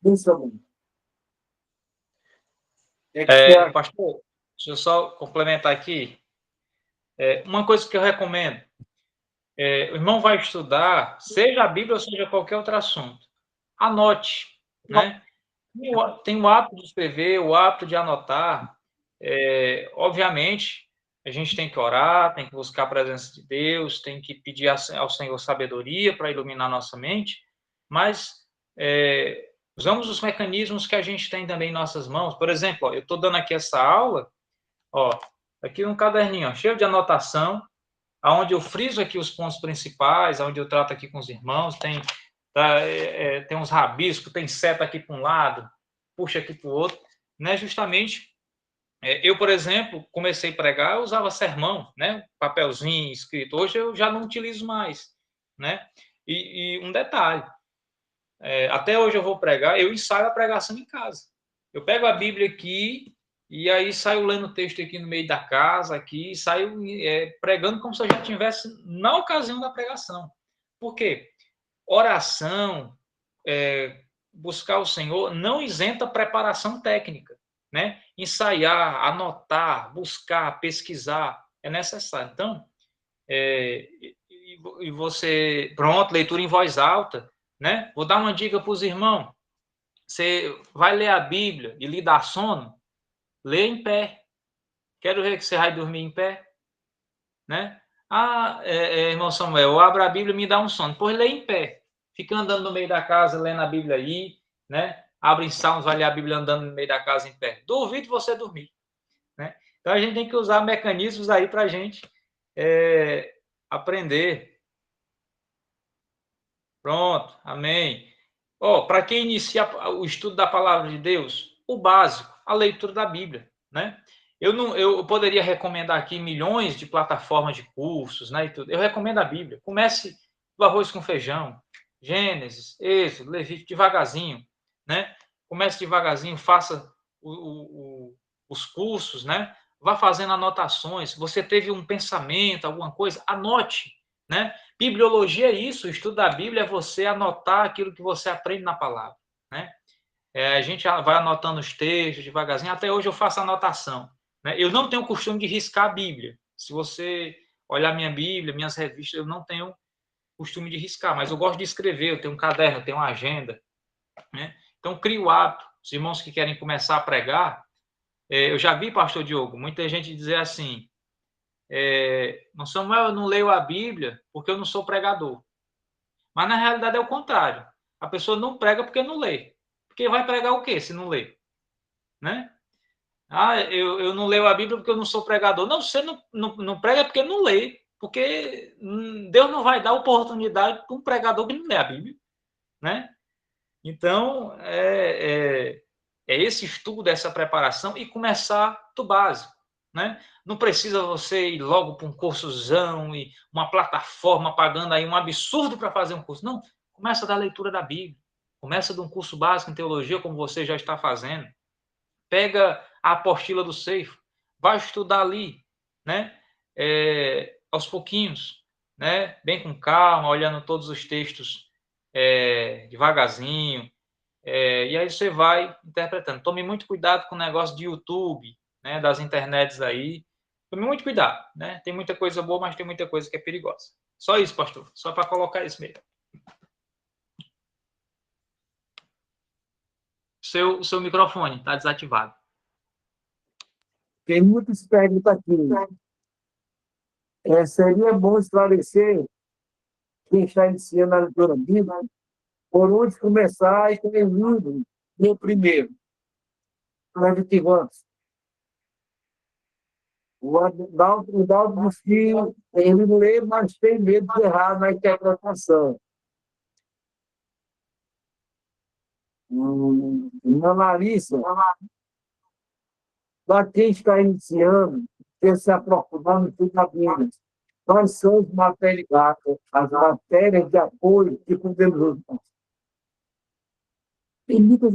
Isso, amor. Pastor, deixa eu só complementar aqui. Uma coisa que eu recomendo, o irmão vai estudar, seja a Bíblia ou seja qualquer outro assunto, anote, né? Tem o hábito de escrever, o hábito de anotar. Obviamente, a gente tem que orar, tem que buscar a presença de Deus, tem que pedir ao Senhor sabedoria para iluminar nossa mente, mas usamos os mecanismos que a gente tem também em nossas mãos. Por exemplo, eu estou dando aqui essa aula, aqui um caderninho cheio de anotação, onde eu friso aqui os pontos principais, onde eu trato aqui com os irmãos, tem uns rabiscos, tem seta aqui para um lado, puxa aqui para o outro, né? Justamente, eu, por exemplo, comecei a pregar, eu usava sermão, né? Papelzinho escrito. Hoje eu já não utilizo mais, né? E um detalhe, até hoje eu vou pregar, eu ensaio a pregação em casa. Eu pego a Bíblia aqui e aí saio lendo o texto aqui no meio da casa, aqui, e saio pregando como se a gente estivesse na ocasião da pregação. Por quê? Oração, buscar o Senhor, não isenta preparação técnica, né? Ensaiar, anotar, buscar, pesquisar, é necessário. Então, e você, pronto, leitura em voz alta, né? Vou dar uma dica para os irmãos. Você vai ler a Bíblia e lhe dá sono? Lê em pé. Quero ver que você vai dormir em pé, né? Irmão Samuel, eu abro a Bíblia e me dá um sono. Pois lê em pé. Fica andando no meio da casa, lendo a Bíblia aí, né? Abre em Salmos, vai ler a Bíblia andando no meio da casa em pé. Duvido você dormir, né? Então, a gente tem que usar mecanismos aí para a gente aprender. Pronto, amém. Para quem inicia o estudo da palavra de Deus, o básico, a leitura da Bíblia, né? Eu poderia recomendar aqui milhões de plataformas de cursos, né, e tudo. Eu recomendo a Bíblia. Comece do arroz com feijão, Gênesis, Êxodo, Levítico, devagarzinho, né? Comece devagarzinho, faça os cursos, né? Vá fazendo anotações. Você teve um pensamento, alguma coisa, anote, né? Bibliologia é isso, o estudo da Bíblia é você anotar aquilo que você aprende na palavra, né? A gente vai anotando os textos devagarzinho, até hoje eu faço anotação, né? Eu não tenho o costume de riscar a Bíblia. Se você olhar minha Bíblia, minhas revistas, eu não tenho costume de riscar, mas eu gosto de escrever, eu tenho um caderno, eu tenho uma agenda, né? Então, crio o hábito. Os irmãos que querem começar a pregar, eu já vi, pastor Diogo, muita gente dizer assim, não, Samuel, eu não leio a Bíblia porque eu não sou pregador. Mas, na realidade, é o contrário. A pessoa não prega porque não lê. Porque vai pregar o quê se não lê? Né? Eu não leio a Bíblia porque eu não sou pregador. Não, você não prega porque não lê. Porque Deus não vai dar oportunidade para um pregador que não lê a Bíblia. Né? Então, é esse estudo, essa preparação e começar do básico. Né? Não precisa você ir logo para um cursozão e uma plataforma pagando aí um absurdo para fazer um curso. Não, começa da leitura da Bíblia. Começa de um curso básico em teologia, como você já está fazendo. Pega a apostila do Seifo, vai estudar ali, né? Aos pouquinhos, né? Bem com calma, olhando todos os textos devagarzinho, e aí você vai interpretando. Tome muito cuidado com o negócio de YouTube, né? Das internets aí. Tome muito cuidado, né? Tem muita coisa boa, mas tem muita coisa que é perigosa. Só isso, pastor. Só para colocar isso mesmo. O seu microfone está desativado. Tem muitas perguntas aqui. Seria bom esclarecer quem está iniciando a leitura bíblica, por onde começar e terminar no primeiro. Vamos. O Adalto diz que ele lê, mas tem medo de errar na interpretação. Na Larissa, para quem está iniciando, quer se aprofundar no estudo da Bíblia, quais são as matérias de apoio que podemos usar? Tem muito,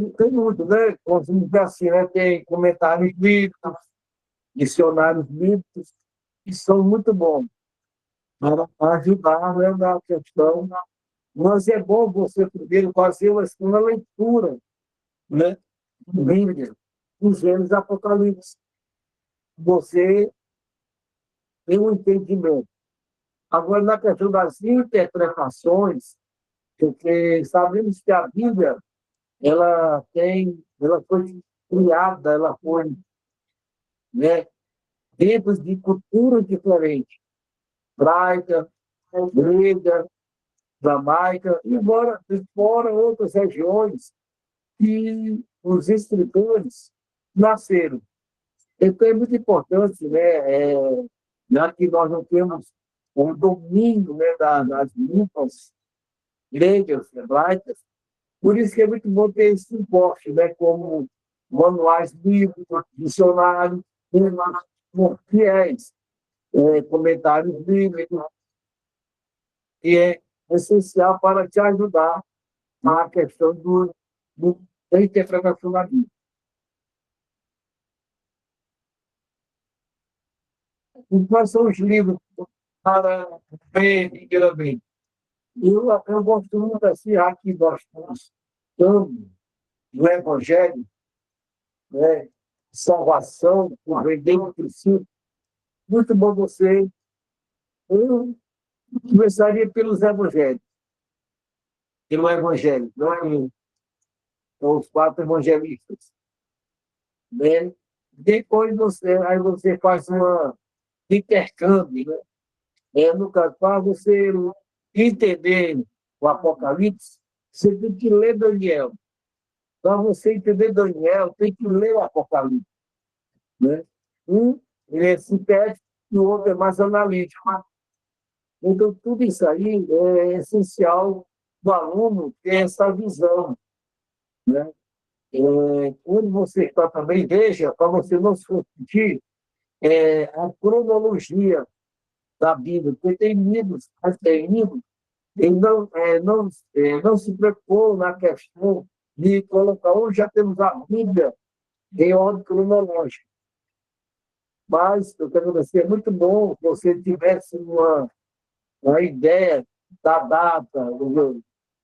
né? Como dizer assim, né? Tem comentários bíblicos, dicionários bíblicos, que são muito bons para ajudar, né, na questão. Mas é bom você primeiro fazer uma leitura, né, bíblica, dos Gênesis e Apocalipse. Você tem um entendimento. Agora, na questão das interpretações, porque sabemos que a Bíblia ela foi criada, ela foi, né, dentro de culturas diferentes, hebraica, grega, jamaica, embora fora outras regiões que os escritores nasceram. Então é muito importante, né, já que nós não temos o domínio, né, das línguas gregas, hebraicas, por isso que é muito bom ter esse suporte, né, como manuais bíblicos, dicionários, fiéis, comentários bíblicos, que é essencial para te ajudar na questão da interpretação da Bíblia. E quais são os livros para ver inteiramente? Eu gosto muito assim, aqui nós estamos do Evangelho, né? Salvação, por dentro do princípio. Muito bom você. Eu começaria pelos Evangelhos. Pelo Evangelho, não é? Os 4 evangelistas. Né? Depois aí você faz um intercâmbio, né? No caso, para você entender o Apocalipse, você tem que ler Daniel. Para você entender Daniel, tem que ler o Apocalipse. Né? ele é sintético e o outro é mais analítico. Então, tudo isso aí é essencial do aluno ter essa visão, né? Quando você está também, veja, para você não se confundir, a cronologia da Bíblia, porque tem livros, mas tem livros, ele não se preocupou na questão de colocar, hoje já temos a Bíblia em ordem cronológica, mas eu quero dizer, é muito bom que você tivesse uma ideia da data,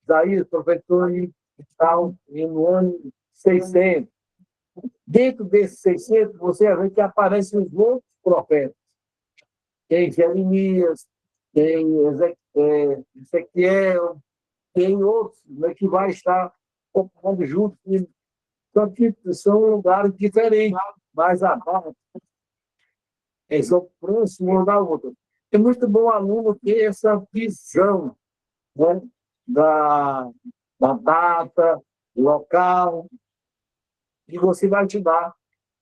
Isaías profetou e tal, e no ano 600. Dentro desses 600, você vê que aparecem os outros profetas. Tem Jeremias, tem Ezequiel, tem outros, né, que vai estar ocupando juntos. Só que são lugares diferentes, mas a data, eles são próximos um da outra. É muito bom o aluno ter essa visão, né, da, da data, local, e você vai te dar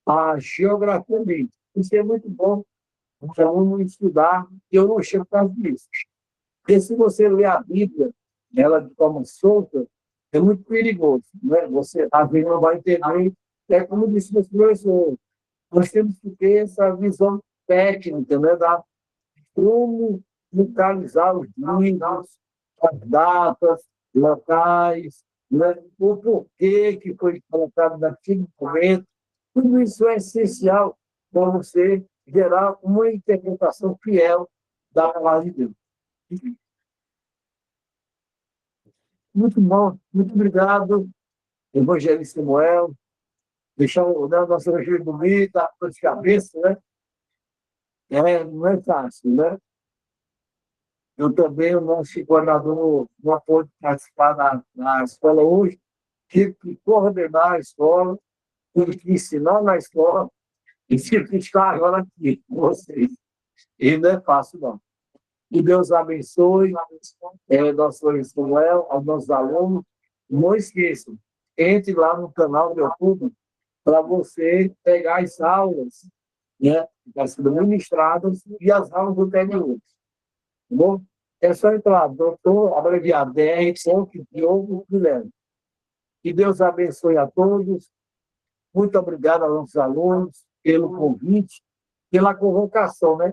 a geografia dele. Isso é muito bom para o aluno estudar, e eu não chego por causa disso. Porque se você ler a Bíblia, ela de forma solta, é muito perigoso. Né? Você, às vezes, não vai entender. É como disse o professor, nós temos que ter essa visão técnica, né? Da como localizar os livros, as datas, locais, né? O porquê que foi colocado naquele momento. Tudo isso é essencial para você gerar uma interpretação fiel da palavra de Deus. Muito bom, muito obrigado, Evangelista Samuel. Deixar o nosso evangelho bonito, a dor de cabeça, né? Não é fácil, né? Eu também, o nosso coordenador, não pôde participar da escola hoje, tive que coordenar a escola, tive que ensinar na escola e tive que estar agora aqui com vocês. E não é fácil, não. Que Deus abençoe nosso Samuel, aos nossos alunos. Não esqueçam, entre lá no canal do YouTube para você pegar as aulas, né, que estão sendo ministradas e as aulas anteriores. Tá bom? É só entrar, doutor, abreviado, DR, Diogo Guilherme. Que Deus abençoe a todos. Muito obrigado aos nossos alunos pelo convite, pela convocação, né?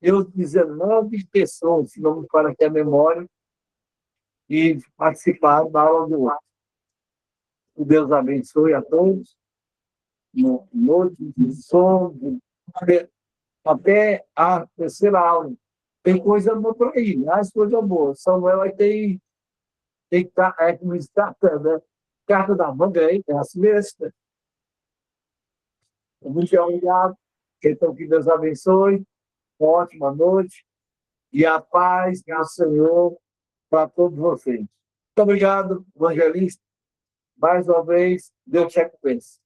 Eu 19 pessoas, se não me falha aqui a memória, e participaram da aula do hoje. Que Deus abençoe a todos. Noite de som, até a terceira aula. Tem coisa boa por aí, mais coisa boa. Samuel vai ter que estar, como está, né? Carta da manga aí, é assim mesmo. Muito obrigado. Então, que Deus abençoe. Uma ótima noite. E a paz do Senhor para todos vocês. Muito obrigado, evangelista. Mais uma vez, Deus te recompense.